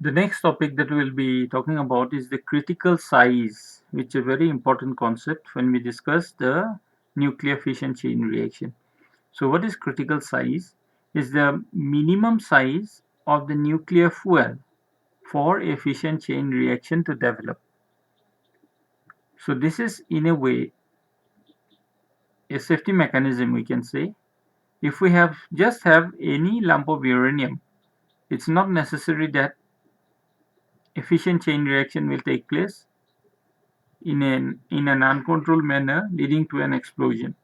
The next topic that we'll be talking about is the critical size, which is a very important concept when we discuss the nuclear fission chain reaction. So what is critical size? Is the minimum size of the nuclear fuel for a fission chain reaction to develop. So this is in a way a safety mechanism, we can say. If we have any lump of uranium, it's not necessary that a fission chain reaction will take place in an uncontrolled manner leading to an explosion.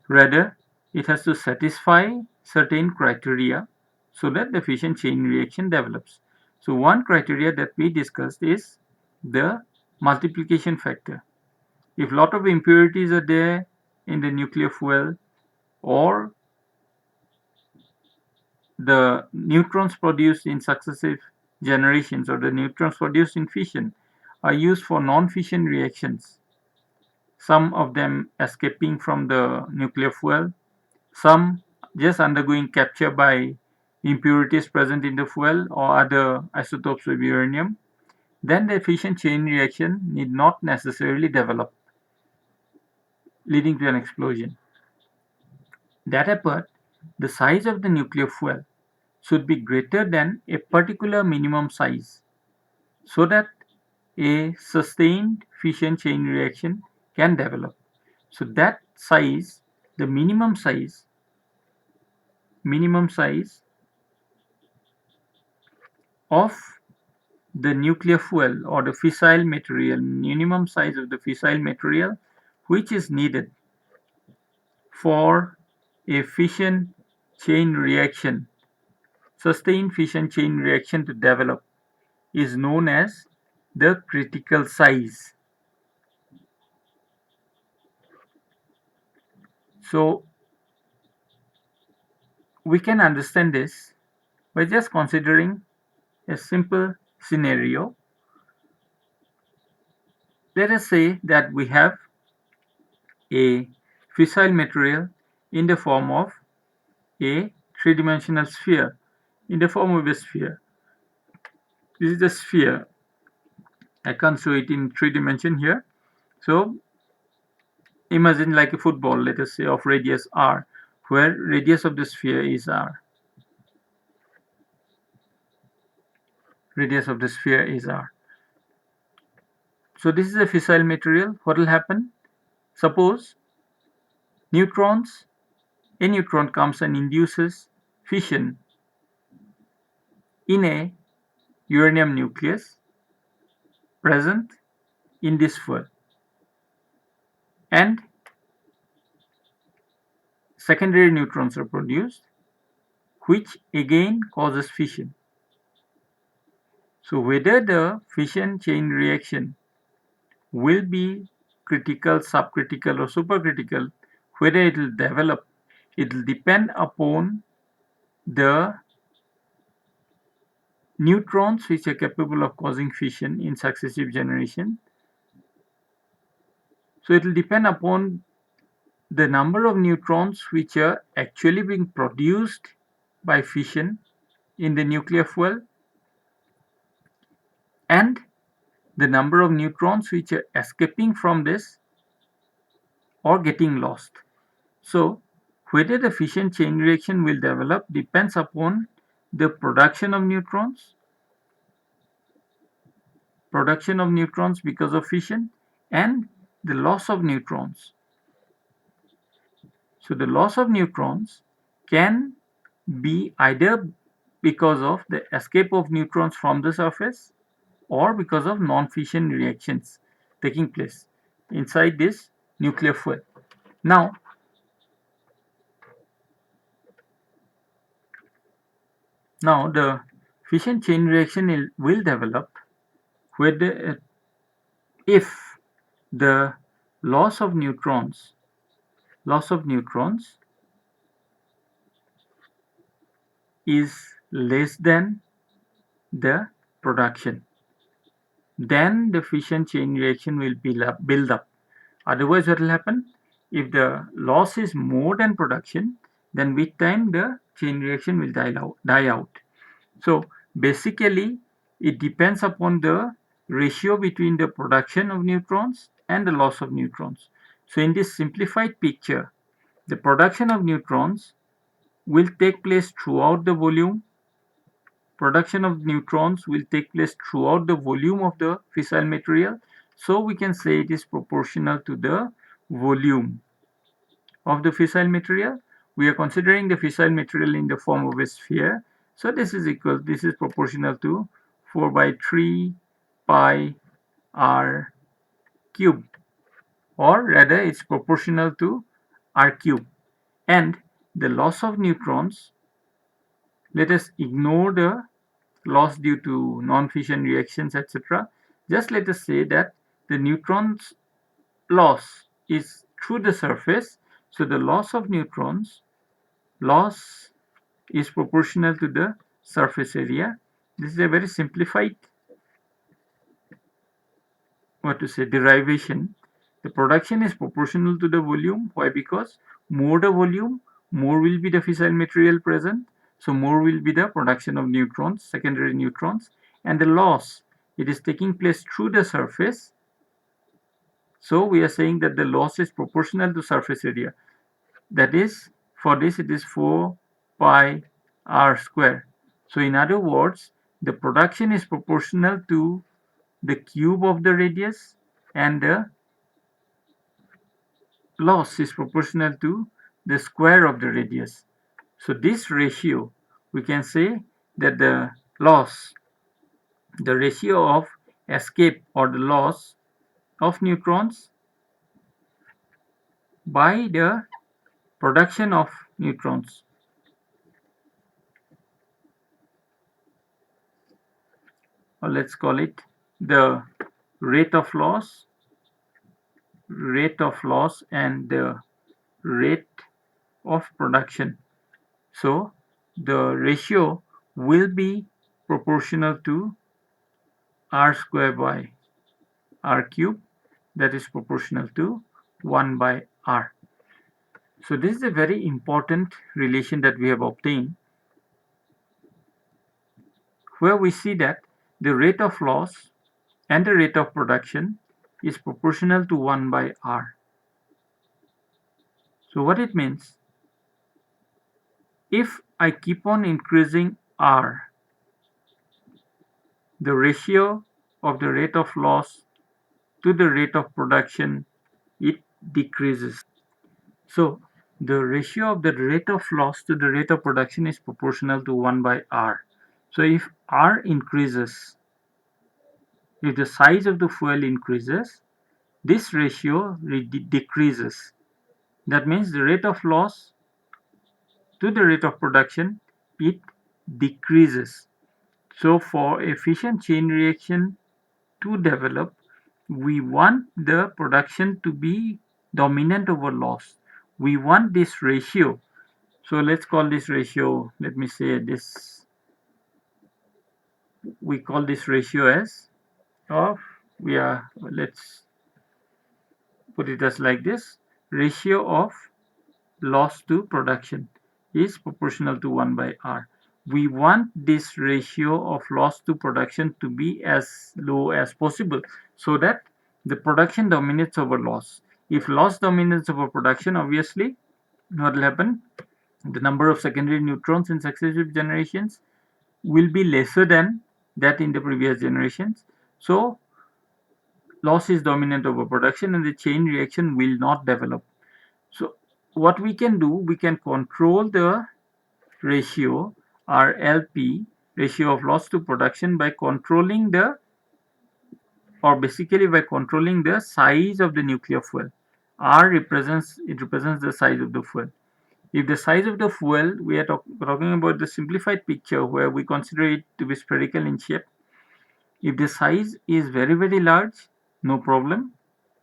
Rather, it has to satisfy certain criteria so that the fission chain reaction develops. So one criteria that we discussed is the multiplication factor. If a lot of impurities are there in the nuclear fuel, or the neutrons produced in successive generations, or the neutrons produced in fission, are used for non-fission reactions, some of them escaping from the nuclear fuel, some just undergoing capture by impurities present in the fuel or other isotopes of uranium, then the fission chain reaction need not necessarily develop, leading to an explosion. That apart, the size of the nuclear fuel should be greater than a particular minimum size so that a sustained fission chain reaction can develop. So that size, the minimum size of the nuclear fuel or the fissile material, minimum size of the fissile material which is needed for a fission chain reaction, sustained fission chain reaction to develop, is known as the critical size. So we can understand this by just considering a simple scenario. Let us say that we have a fissile material in the form of a three-dimensional sphere, in the form of a sphere. This is the sphere. I can't show it in 3 dimension here. So imagine like a football, let us say, of radius r, where radius of the sphere is r. Radius of the sphere is r. So this is a fissile material. What will happen? Suppose neutrons, a neutron comes and induces fission in a uranium nucleus present in this fuel, and secondary neutrons are produced, which again causes fission. So whether the fission chain reaction will be critical, subcritical or supercritical, whether it will develop, it will depend upon the neutrons which are capable of causing fission in successive generation. So it will depend upon the number of neutrons which are actually being produced by fission in the nuclear fuel, and the number of neutrons which are escaping from this or getting lost. So whether the fission chain reaction will develop depends upon the production of neutrons because of fission, and the loss of neutrons. So the loss of neutrons can be either because of the escape of neutrons from the surface or because of non-fission reactions taking place inside this nuclear fuel. Now, the fission chain reaction will develop whether if the loss of neutrons is less than the production, then the fission chain reaction will build up. Otherwise, what will happen? If the loss is more than production, then with time the chain reaction will die out. So Basically, it depends upon the ratio between the production of neutrons and the loss of neutrons. So in this simplified picture, the production of neutrons will take place throughout the volume. Production of neutrons will take place throughout the volume of the fissile material. So we can say it is proportional to the volume of the fissile material. We are considering the fissile material in the form of a sphere. So this is proportional to 4 by 3 pi r cubed, or rather it's proportional to r cubed. And the loss of neutrons, let us ignore the loss due to non-fission reactions, etc. Just let us say that the neutrons loss is through the surface. So the loss of neutrons loss is proportional to the surface area. This is a very simplified, derivation. The production is proportional to the volume. Why? Because more the volume, more will be the fissile material present. So more will be the production of neutrons, secondary neutrons, and the loss, it is taking place through the surface. So we are saying that the loss is proportional to surface area. That is, for this it is 4 pi r square. So in other words, the production is proportional to the cube of the radius, and the loss is proportional to the square of the radius. So this ratio, we can say that the loss, the ratio of escape or the loss of neutrons by the production of neutrons, or let's call it the rate of loss, and the rate of production. So the ratio will be proportional to r square by r cube, that is proportional to 1 by r. So this is a very important relation that we have obtained, where we see that the rate of loss and the rate of production is proportional to 1 by r. So what it means, if I keep on increasing r, the ratio of the rate of loss to the rate of production, it decreases. So the ratio of the rate of loss to the rate of production is proportional to 1 by r. So if r increases, if the size of the fuel increases, this ratio decreases. That means the rate of loss to the rate of production, it decreases. So for a fission chain reaction to develop, we want the production to be dominant over loss. We want this ratio. So let's call this ratio, let me say this, we call this ratio as of, let's put it as like this, ratio of loss to production is proportional to 1 by r. We want this ratio of loss to production to be as low as possible, so that the production dominates over loss. If loss dominates over production, obviously what will happen? The number of secondary neutrons in successive generations will be lesser than that in the previous generations. So loss is dominant over production and the chain reaction will not develop. So what we can do, we can control the ratio RLP, ratio of loss to production, by controlling the, or basically by controlling the size of the nuclear fuel. R represents, it represents the size of the fuel. If the size of the fuel, we are talking about the simplified picture where we consider it to be spherical in shape. If the size is very, very large, no problem,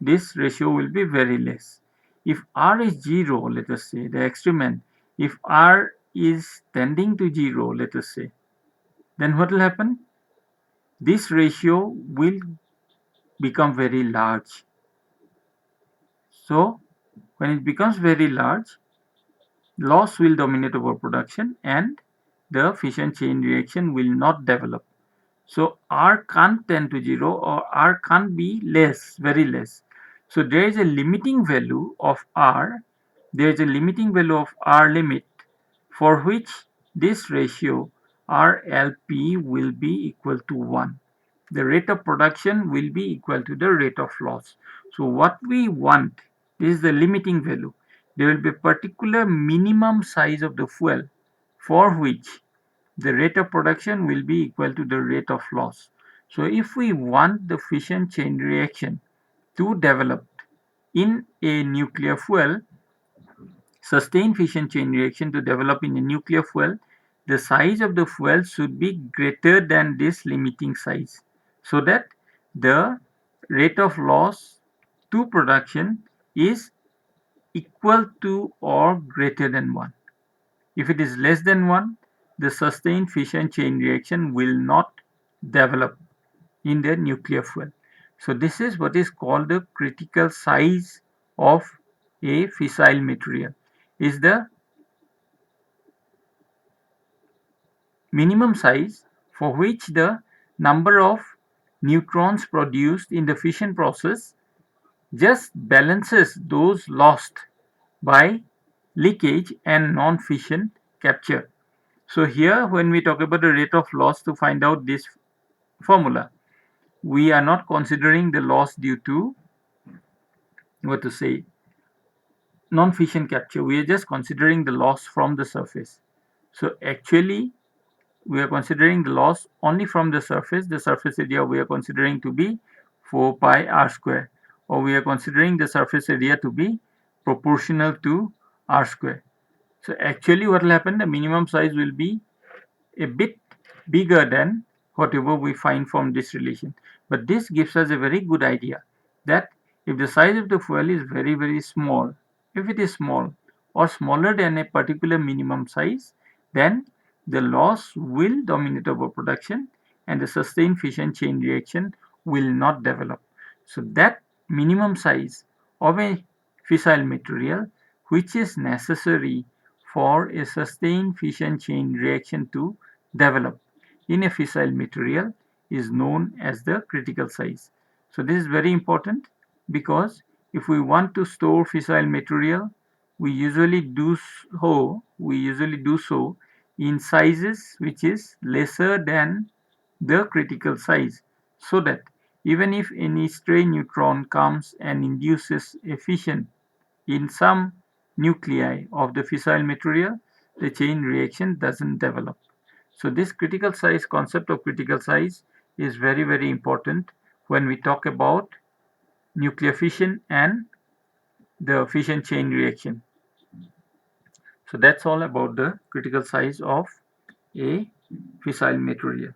this ratio will be very less. If R is 0, let us say, the extreme end, if R is tending to 0, let us say, then what will happen? This ratio will become very large. So when it becomes very large, loss will dominate over production and the fission chain reaction will not develop. So R can't tend to 0 or R can't be less, very less. So there is a limiting value of R, there is a limiting value of R limit for which this ratio RLP will be equal to 1. The rate of production will be equal to the rate of loss. So what we want, this is the limiting value. There will be a particular minimum size of the fuel for which the rate of production will be equal to the rate of loss. So if we want the fission chain reaction to develop in a nuclear fuel, sustained fission chain reaction to develop in a nuclear fuel, the size of the fuel should be greater than this limiting size so that the rate of loss to production is equal to or greater than 1. If it is less than 1, the sustained fission chain reaction will not develop in the nuclear fuel. So this is what is called the critical size of a fissile material. Is the minimum size for which the number of neutrons produced in the fission process just balances those lost by leakage and non-fission capture. So here when we talk about the rate of loss, to find out this formula, we are not considering the loss due to, what to say, non-fission capture. We are just considering the loss from the surface. So actually we are considering the loss only from the surface area we are considering to be 4 pi r square, or we are considering the surface area to be proportional to r square. So actually what will happen, the minimum size will be a bit bigger than whatever we find from this relation. But this gives us a very good idea that if the size of the fuel is very small, if it is small or smaller than a particular minimum size, then the loss will dominate over production and the sustained fission chain reaction will not develop. So that minimum size of a fissile material which is necessary for a sustained fission chain reaction to develop in a fissile material is known as the critical size. So this is very important because if we want to store fissile material, we usually do so in sizes which is lesser than the critical size, so that even if any stray neutron comes and induces a fission in some nuclei of the fissile material, the chain reaction doesn't develop. So this critical size, concept of critical size, is very important when we talk about nuclear fission and the fission chain reaction. So that's all about the critical size of a fissile material.